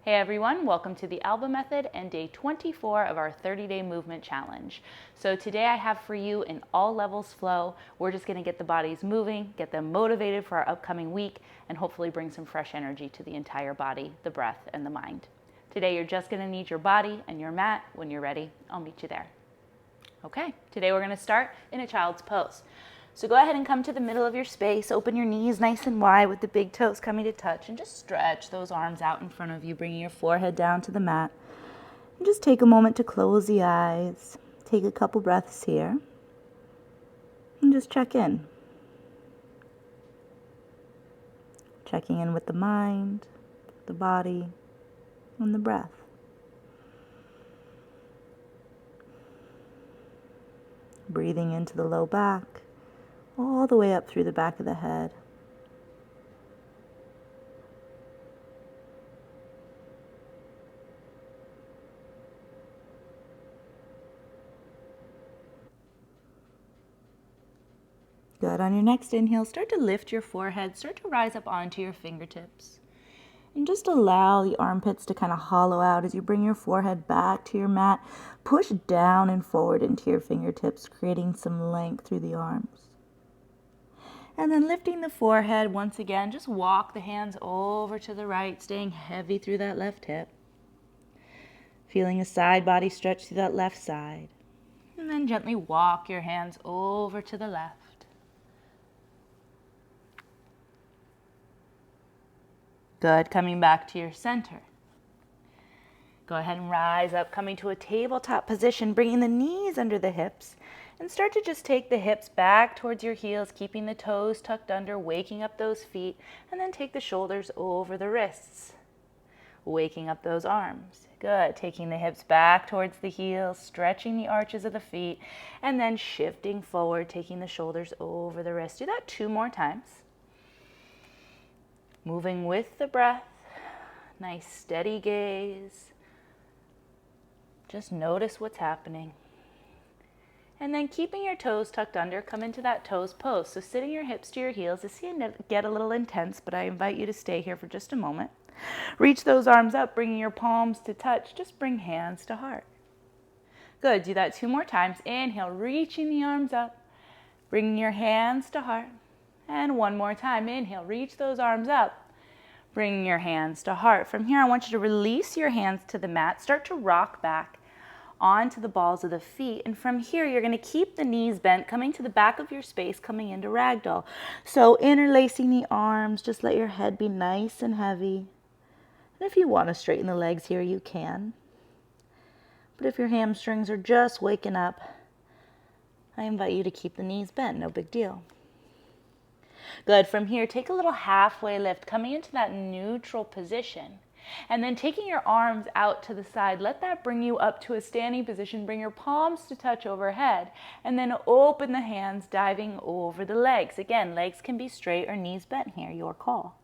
Hey everyone, welcome to the Alba Method and day 24 of our 30-day movement challenge. So today I have for you an all levels flow. We're just going to get the bodies moving, get them motivated for our upcoming week, and hopefully bring some fresh energy to the entire body, the breath, and the mind. Today you're just going to need your body and your mat. When you're ready, I'll meet you there. Okay, today we're going to start in a child's pose. So go ahead and come to the middle of your space, open your knees nice and wide with the big toes coming to touch, and just stretch those arms out in front of you, bringing your forehead down to the mat. And just take a moment to close the eyes. Take a couple breaths here. And just check in. Checking in with the mind, the body, and the breath. Breathing into the low back, all the way up through the back of the head. Good. On your next inhale, start to lift your forehead, start to rise up onto your fingertips. And just allow the armpits to kind of hollow out as you bring your forehead back to your mat. Push down and forward into your fingertips, creating some length through the arms. And then lifting the forehead once again, just walk the hands over to the right, staying heavy through that left hip. Feeling a side body stretch through that left side. And then gently walk your hands over to the left. Good, coming back to your center. Go ahead and rise up, coming to a tabletop position, bringing the knees under the hips. And start to just take the hips back towards your heels, keeping the toes tucked under, waking up those feet, and then take the shoulders over the wrists, waking up those arms. Good. Taking the hips back towards the heels, stretching the arches of the feet, and then shifting forward, taking the shoulders over the wrists. Do that 2 more times. Moving with the breath, nice steady gaze. Just notice what's happening. And then keeping your toes tucked under, come into that toes pose. So sitting your hips to your heels, this can get a little intense, but I invite you to stay here for just a moment. Reach those arms up, bringing your palms to touch. Just bring hands to heart. Good, do that 2 more times. Inhale, reaching the arms up, bringing your hands to heart. And 1 more time, inhale, reach those arms up, bringing your hands to heart. From here, I want you to release your hands to the mat, start to rock back onto the balls of the feet, and from here you're going to keep the knees bent, coming to the back of your space, coming into ragdoll. So interlacing the arms, just let your head be nice and heavy. And if you want to straighten the legs here, you can. But if your hamstrings are just waking up, I invite you to keep the knees bent, no big deal. Good. From here, take a little halfway lift, coming into that neutral position. And then taking your arms out to the side, let that bring you up to a standing position. Bring your palms to touch overhead. And then open the hands, diving over the legs. Again, legs can be straight or knees bent here, your call.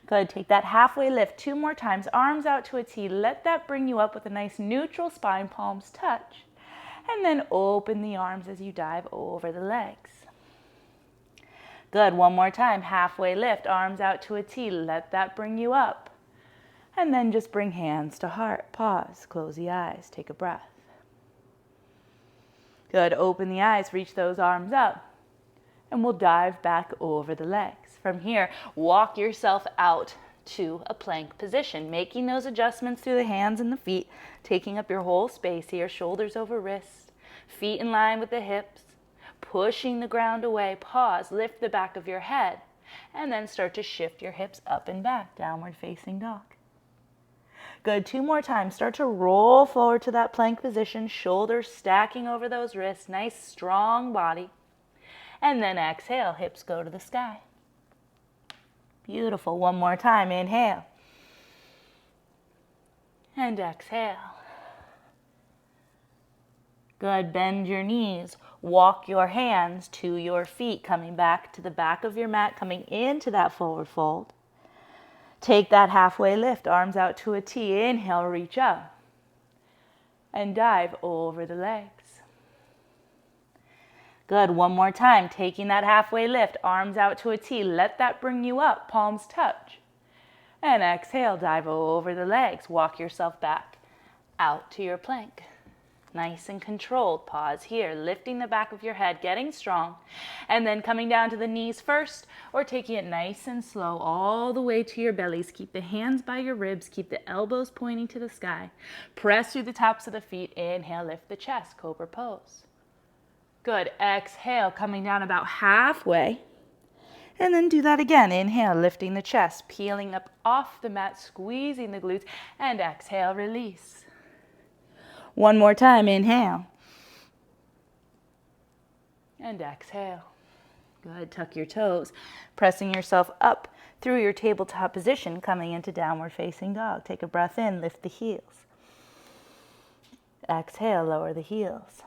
Good. Take that halfway lift 2 more times. Arms out to a T. Let that bring you up with a nice neutral spine, palms touch. And then open the arms as you dive over the legs. Good. 1 more time. Halfway lift, arms out to a T. Let that bring you up. And then just bring hands to heart. Pause. Close the eyes. Take a breath. Good. Open the eyes. Reach those arms up. And we'll dive back over the legs. From here, walk yourself out to a plank position, making those adjustments through the hands and the feet, taking up your whole space here, shoulders over wrists, feet in line with the hips, pushing the ground away. Pause. Lift the back of your head. And then start to shift your hips up and back, downward facing dog. Good. 2 more times. Start to roll forward to that plank position, shoulders stacking over those wrists, nice strong body. And then exhale, hips go to the sky. Beautiful. 1 more time. Inhale. And exhale. Good. Bend your knees. Walk your hands to your feet, coming back to the back of your mat, coming into that forward fold. Take that halfway lift, arms out to a T. Inhale, reach up. And dive over the legs. Good. 1 more time. Taking that halfway lift, arms out to a T. Let that bring you up, palms touch. And exhale, dive over the legs. Walk yourself back out to your plank. Nice and controlled. Pause here, lifting the back of your head, getting strong, and then coming down to the knees first, or taking it nice and slow all the way to your bellies. Keep the hands by your ribs, keep the elbows pointing to the sky. Press through the tops of the feet. Inhale, lift the chest, cobra pose. Good. Exhale, coming down about halfway. And then do that again. Inhale, lifting the chest, peeling up off the mat, squeezing the glutes, and exhale, release. One more time, inhale. And exhale. Good, tuck your toes, pressing yourself up through your tabletop position, coming into downward facing dog. Take a breath in, lift the heels. Exhale, lower the heels.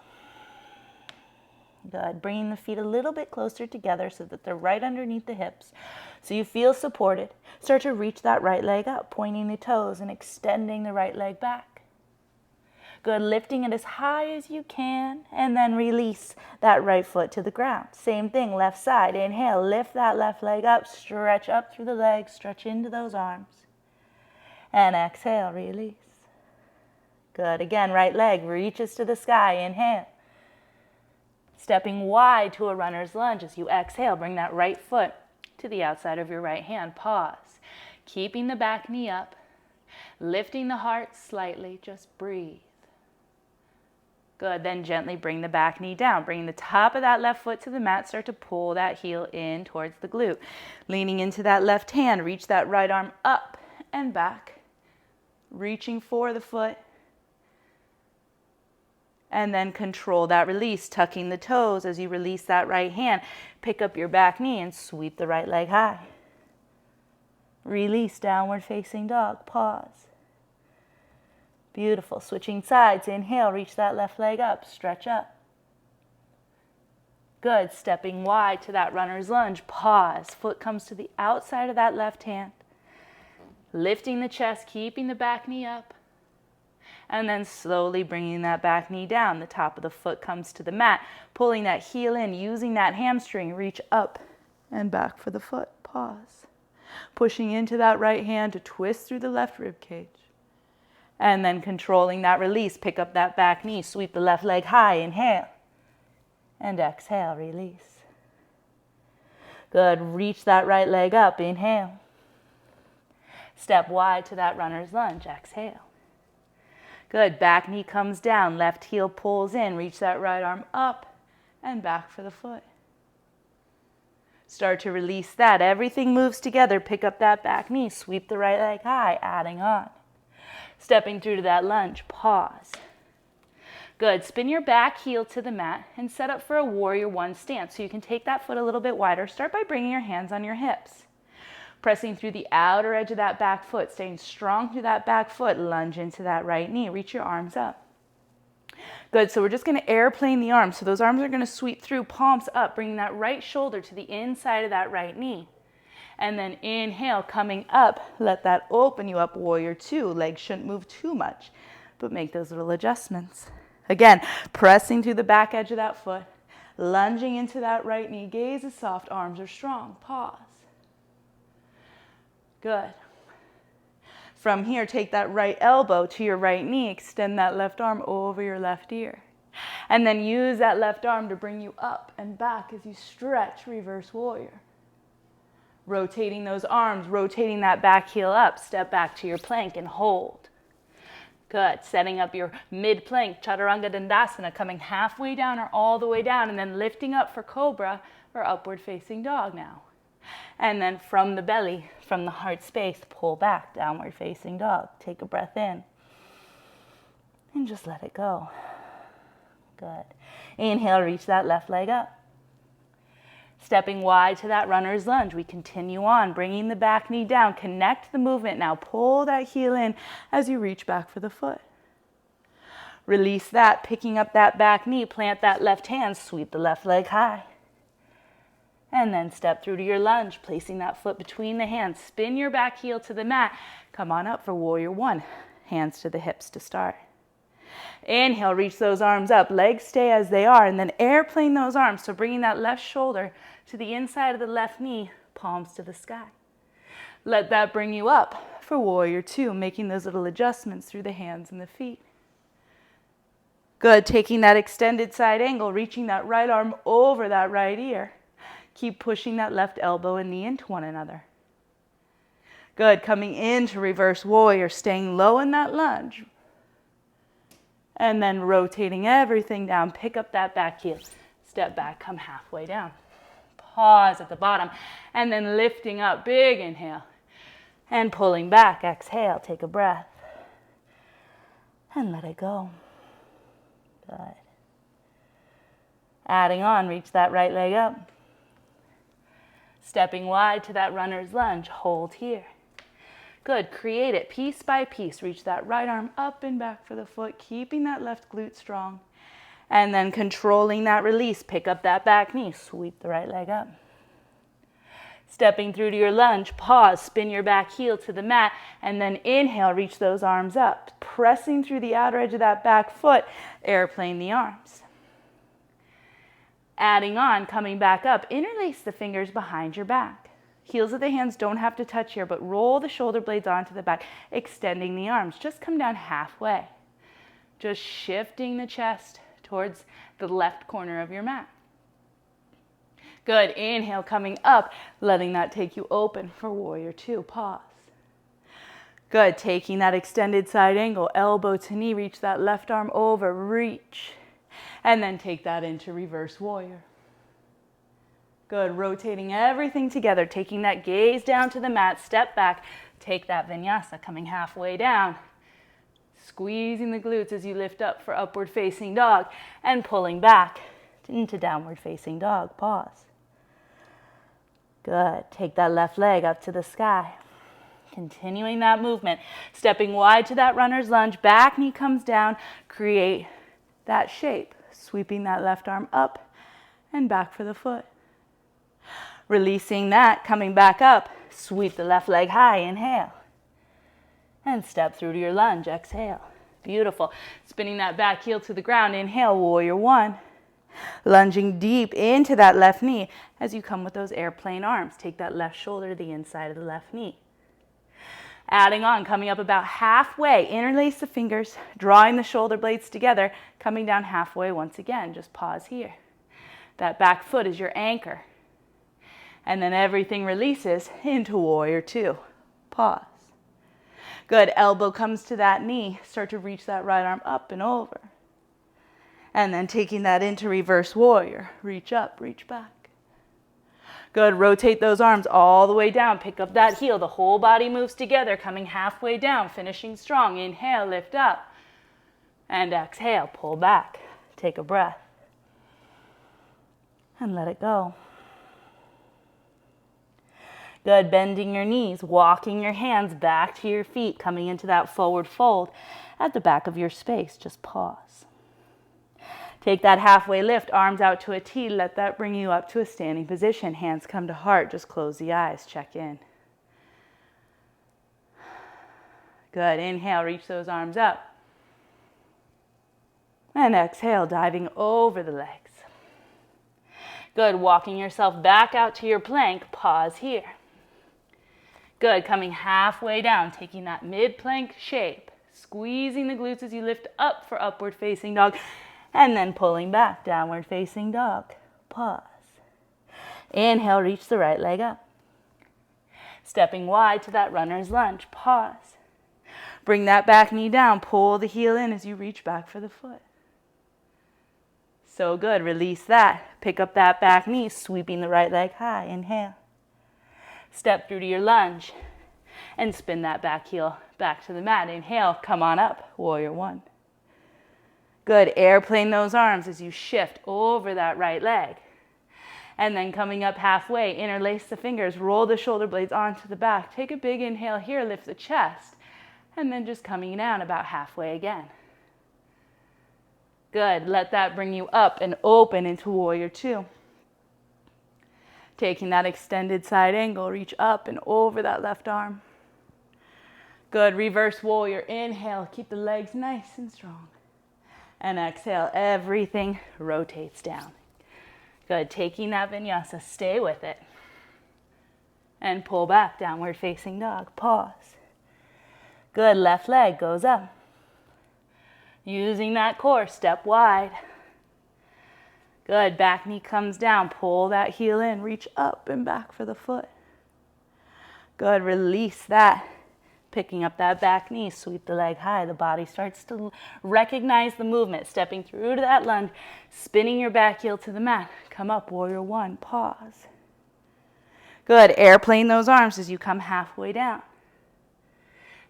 Good, bringing the feet a little bit closer together so that they're right underneath the hips. So you feel supported. Start to reach that right leg up, pointing the toes and extending the right leg back. Good, lifting it as high as you can, and then release that right foot to the ground. Same thing, left side. Inhale, lift that left leg up, stretch up through the legs, stretch into those arms. And exhale, release. Good, again, right leg reaches to the sky. Inhale. Stepping wide to a runner's lunge. As you exhale, bring that right foot to the outside of your right hand. Pause. Keeping the back knee up, lifting the heart slightly, just breathe. Good, then gently bring the back knee down. Bring the top of that left foot to the mat. Start to pull that heel in towards the glute. Leaning into that left hand, reach that right arm up and back. Reaching for the foot. And then control that release, tucking the toes as you release that right hand. Pick up your back knee and sweep the right leg high. Release, downward facing dog. Pause. Beautiful. Switching sides. Inhale, reach that left leg up. Stretch up. Good. Stepping wide to that runner's lunge. Pause. Foot comes to the outside of that left hand. Lifting the chest, keeping the back knee up. And then slowly bringing that back knee down. The top of the foot comes to the mat. Pulling that heel in, using that hamstring. Reach up and back for the foot. Pause. Pushing into that right hand to twist through the left rib cage. And then controlling that release, pick up that back knee, sweep the left leg high, inhale. And exhale, release. Good, reach that right leg up, inhale. Step wide to that runner's lunge, exhale. Good, back knee comes down, left heel pulls in, reach that right arm up and back for the foot. Start to release that, everything moves together, pick up that back knee, sweep the right leg high, adding on. Stepping through to that lunge, pause. Good, spin your back heel to the mat and set up for a warrior one stance. So you can take that foot a little bit wider. Start by bringing your hands on your hips. Pressing through the outer edge of that back foot, staying strong through that back foot, lunge into that right knee, reach your arms up. Good, so we're just gonna airplane the arms. So those arms are gonna sweep through, palms up, bringing that right shoulder to the inside of that right knee. And then inhale, coming up, let that open you up, warrior two. Legs shouldn't move too much, but make those little adjustments. Again, pressing through the back edge of that foot, lunging into that right knee. Gaze is soft, arms are strong. Pause. Good. From here, take that right elbow to your right knee, extend that left arm over your left ear. And then use that left arm to bring you up and back as you stretch, reverse warrior. Rotating those arms, rotating that back heel up, step back to your plank and hold. Good, setting up your mid-plank, Chaturanga Dandasana, coming halfway down or all the way down, and then lifting up for Cobra or upward facing dog now. And then from the belly, from the heart space, pull back, downward facing dog. Take a breath in and just let it go. Good. Inhale, reach that left leg up. Stepping wide to that runner's lunge, we continue on, bringing the back knee down. Connect the movement now. Pull that heel in as you reach back for the foot. Release that, picking up that back knee, plant that left hand, sweep the left leg high. And then step through to your lunge, placing that foot between the hands. Spin your back heel to the mat. Come on up for warrior one. Hands to the hips to start. Inhale, reach those arms up. Legs stay as they are, and then airplane those arms. So bringing that left shoulder to the inside of the left knee, palms to the sky. Let that bring you up for warrior two, making those little adjustments through the hands and the feet. Good, taking that extended side angle, reaching that right arm over that right ear. Keep pushing that left elbow and knee into one another. Good, coming into reverse warrior, staying low in that lunge. And then rotating everything down, pick up that back heel. Step back, come halfway down. Pause at the bottom, and then lifting up, big inhale. And pulling back, exhale, take a breath. And let it go. Good. Adding on, reach that right leg up. Stepping wide to that runner's lunge, hold here. Good, create it piece by piece. Reach that right arm up and back for the foot, keeping that left glute strong. And then controlling that release, pick up that back knee, sweep the right leg up. Stepping through to your lunge, pause, spin your back heel to the mat, and then inhale, reach those arms up. Pressing through the outer edge of that back foot, airplane the arms. Adding on, coming back up, interlace the fingers behind your back. Heels of the hands don't have to touch here, but roll the shoulder blades onto the back, extending the arms. Just come down halfway. Just shifting the chest towards the left corner of your mat. Good, inhale, coming up, letting that take you open for warrior two, pause. Good, taking that extended side angle, elbow to knee, reach that left arm over, reach. And then take that into reverse warrior. Good, rotating everything together, taking that gaze down to the mat, step back, take that vinyasa, coming halfway down. Squeezing the glutes as you lift up for upward facing dog and pulling back into downward facing dog, pause. Good, take that left leg up to the sky. Continuing that movement, stepping wide to that runner's lunge, back knee comes down, create that shape, sweeping that left arm up and back for the foot. Releasing that, coming back up, sweep the left leg high, inhale. And step through to your lunge, exhale. Beautiful. Spinning that back heel to the ground, inhale, warrior one. Lunging deep into that left knee as you come with those airplane arms. Take that left shoulder to the inside of the left knee. Adding on, coming up about halfway, interlace the fingers, drawing the shoulder blades together, coming down halfway once again. Just pause here. That back foot is your anchor. And then everything releases into warrior two. Pause. Good, elbow comes to that knee. Start to reach that right arm up and over. And then taking that into reverse warrior. Reach up, reach back. Good, rotate those arms all the way down. Pick up that heel. The whole body moves together, coming halfway down, finishing strong. Inhale, lift up. And exhale, pull back. Take a breath. And let it go. Good, bending your knees, walking your hands back to your feet, coming into that forward fold at the back of your space. Just pause. Take that halfway lift, arms out to a T. Let that bring you up to a standing position. Hands come to heart. Just close the eyes. Check in. Good. Inhale, reach those arms up. And exhale, diving over the legs. Good. Walking yourself back out to your plank. Pause here. Good. Coming halfway down, taking that mid-plank shape. Squeezing the glutes as you lift up for upward facing dog. And then pulling back, downward facing dog. Pause. Inhale, reach the right leg up. Stepping wide to that runner's lunge. Pause. Bring that back knee down. Pull the heel in as you reach back for the foot. So good. Release that. Pick up that back knee, sweeping the right leg high. Inhale. Step through to your lunge and spin that back heel back to the mat. Inhale, come on up, warrior one. Good, airplane those arms as you shift over that right leg. And then coming up halfway, interlace the fingers, roll the shoulder blades onto the back. Take a big inhale here, lift the chest, and then just coming down about halfway again. Good, let that bring you up and open into warrior two. Taking that extended side angle, reach up and over that left arm. Good, reverse warrior, inhale, keep the legs nice and strong. And exhale, everything rotates down. Good, taking that vinyasa, stay with it. And pull back, downward facing dog. Pause. Good, left leg goes up. Using that core, step wide. Good, back knee comes down. Pull that heel in, reach up and back for the foot. Good, release that. Picking up that back knee, sweep the leg high. The body starts to recognize the movement. Stepping through to that lunge, spinning your back heel to the mat. Come up, warrior one, pause. Good, airplane those arms as you come halfway down.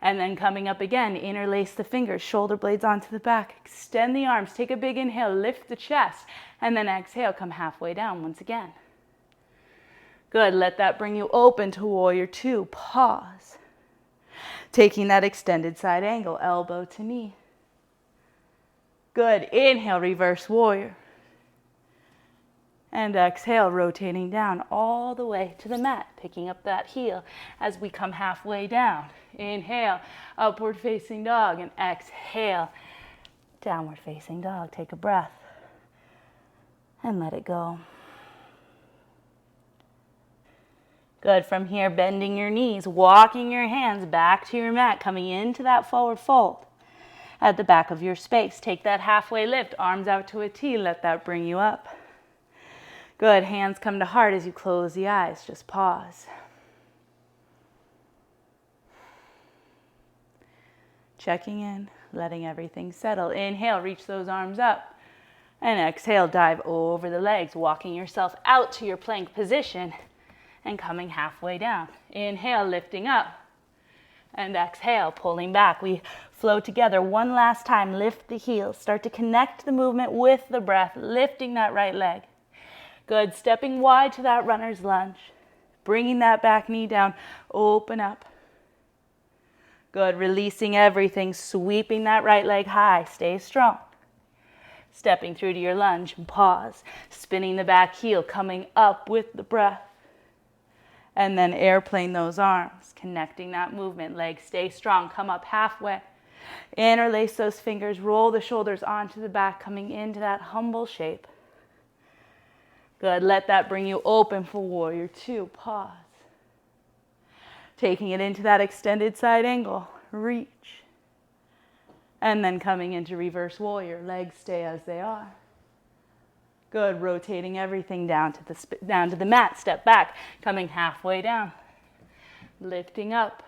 And then coming up again, interlace the fingers, shoulder blades onto the back. Extend the arms, take a big inhale, lift the chest. And then exhale, come halfway down once again. Good, let that bring you open to warrior two, pause. Taking that extended side angle, elbow to knee. Good, inhale, reverse warrior. And exhale, rotating down all the way to the mat, picking up that heel as we come halfway down. Inhale, upward facing dog, and exhale, downward facing dog. Take a breath and let it go. Good, from here, bending your knees, walking your hands back to your mat, coming into that forward fold at the back of your space. Take that halfway lift, arms out to a T, let that bring you up. Good, hands come to heart as you close the eyes, just pause. Checking in, letting everything settle. Inhale, reach those arms up. And exhale, dive over the legs, walking yourself out to your plank position and coming halfway down. Inhale, lifting up. And exhale, pulling back. We flow together one last time. Lift the heels. Start to connect the movement with the breath, lifting that right leg. Good, stepping wide to that runner's lunge. Bringing that back knee down, open up. Good, releasing everything, sweeping that right leg high. Stay strong. Stepping through to your lunge and pause. Spinning the back heel, coming up with the breath. And then airplane those arms, connecting that movement. Legs stay strong, come up halfway. Interlace those fingers, roll the shoulders onto the back, coming into that humble shape. Good, let that bring you open for warrior two, pause. Taking it into that extended side angle, reach. And then coming into reverse warrior, legs stay as they are. Good, rotating everything down to the mat, step back, coming halfway down. Lifting up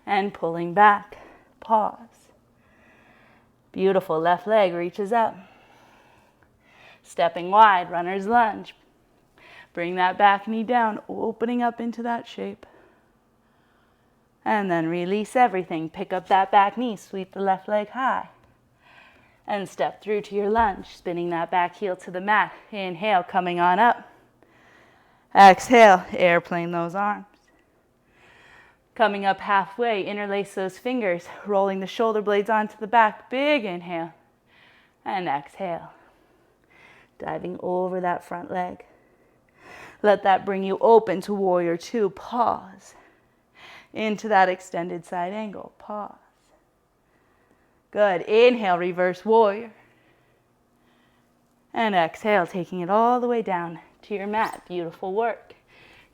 and pulling back, pause. Beautiful, left leg reaches up. Stepping wide, runner's lunge. Bring that back knee down, opening up into that shape. And then release everything. Pick up that back knee, sweep the left leg high. And step through to your lunge, spinning that back heel to the mat. Inhale, coming on up. Exhale, airplane those arms. Coming up halfway, interlace those fingers, rolling the shoulder blades onto the back. Big inhale. And exhale. Diving over that front leg. Let that bring you open to warrior two. Pause. Into that extended side angle. Pause. Good. Inhale, reverse warrior. And exhale, taking it all the way down to your mat. Beautiful work.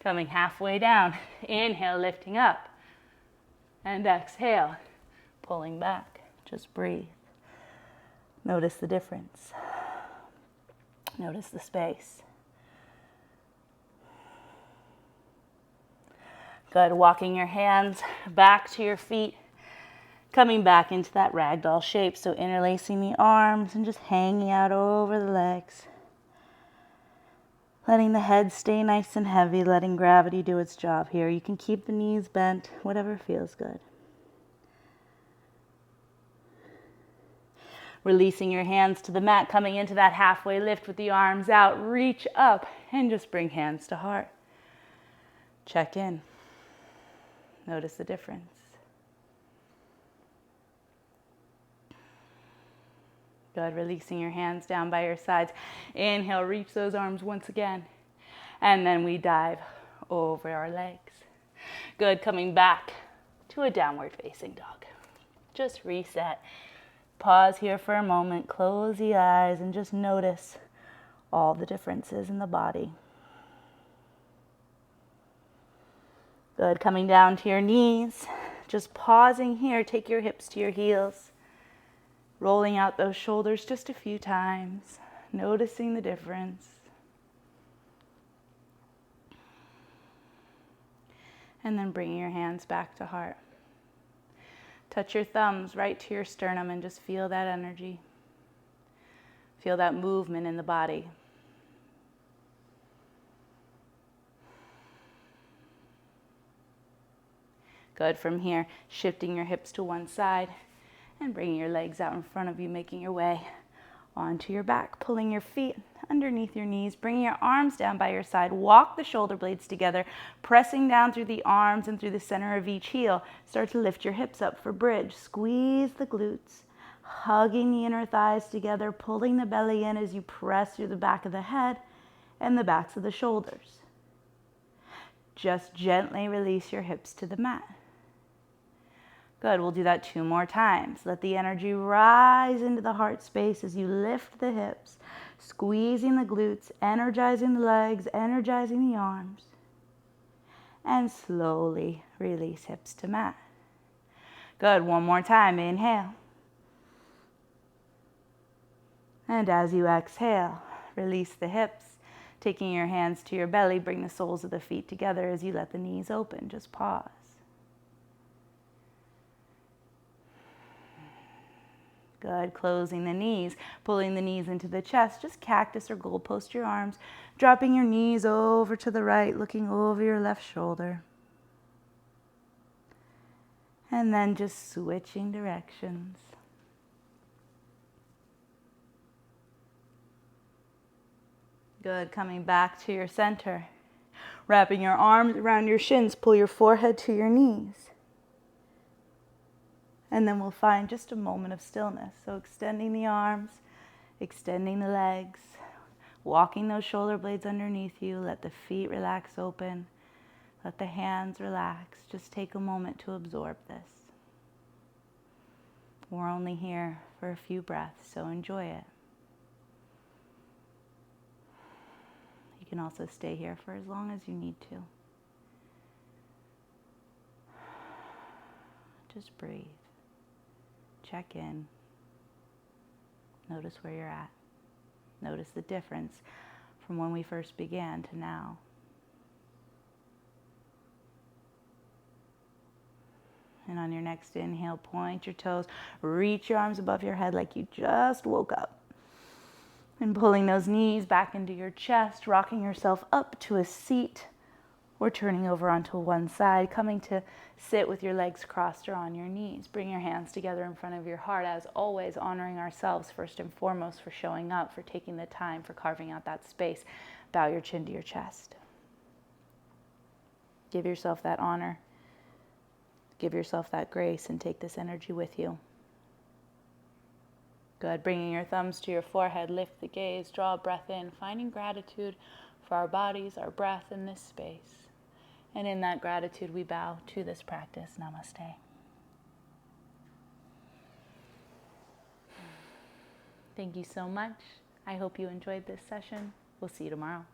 Coming halfway down. Inhale, lifting up. And exhale, pulling back. Just breathe. Notice the difference. Notice the space. Good. Walking your hands back to your feet. Coming back into that ragdoll shape. So interlacing the arms and just hanging out over the legs. Letting the head stay nice and heavy. Letting gravity do its job here. You can keep the knees bent. Whatever feels good. Releasing your hands to the mat, coming into that halfway lift with the arms out. Reach up and just bring hands to heart. Check in. Notice the difference. Good, releasing your hands down by your sides. Inhale, reach those arms once again. And then we dive over our legs. Good, coming back to a downward facing dog. Just reset. Pause here for a moment, close the eyes, and just notice all the differences in the body. Good, coming down to your knees. Just pausing here, take your hips to your heels. Rolling out those shoulders just a few times, noticing the difference. And then bringing your hands back to heart. Touch your thumbs right to your sternum and just feel that energy. Feel that movement in the body. Good, from here, shifting your hips to one side and bringing your legs out in front of you, making your way onto your back, pulling your feet underneath your knees, bringing your arms down by your side. Walk the shoulder blades together, pressing down through the arms and through the center of each heel. Start to lift your hips up for bridge. Squeeze the glutes, hugging the inner thighs together, pulling the belly in as you press through the back of the head and the backs of the shoulders. Just gently release your hips to the mat. Good, we'll do that 2 more times. Let the energy rise into the heart space as you lift the hips, squeezing the glutes, energizing the legs, energizing the arms. And slowly release hips to mat. Good, 1 more time, inhale. And as you exhale, release the hips, taking your hands to your belly, bring the soles of the feet together as you let the knees open. Just pause. Good, closing the knees, pulling the knees into the chest. Just cactus or goalpost your arms, dropping your knees over to the right, looking over your left shoulder. And then just switching directions. Good, coming back to your center. Wrapping your arms around your shins, pull your forehead to your knees. And then we'll find just a moment of stillness. So extending the arms, extending the legs, walking those shoulder blades underneath you. Let the feet relax open. Let the hands relax. Just take a moment to absorb this. We're only here for a few breaths, so enjoy it. You can also stay here for as long as you need to. Just breathe. Check in. Notice where you're at. Notice the difference from when we first began to now. And on your next inhale, point your toes, reach your arms above your head like you just woke up. And pulling those knees back into your chest, rocking yourself up to a seat or turning over onto one side, coming to sit with your legs crossed or on your knees. Bring your hands together in front of your heart, as always, honoring ourselves first and foremost for showing up, for taking the time, for carving out that space. Bow your chin to your chest. Give yourself that honor. Give yourself that grace and take this energy with you. Good. Bringing your thumbs to your forehead, lift the gaze, draw a breath in, finding gratitude for our bodies, our breath in this space. And in that gratitude, we bow to this practice. Namaste. Thank you so much. I hope you enjoyed this session. We'll see you tomorrow.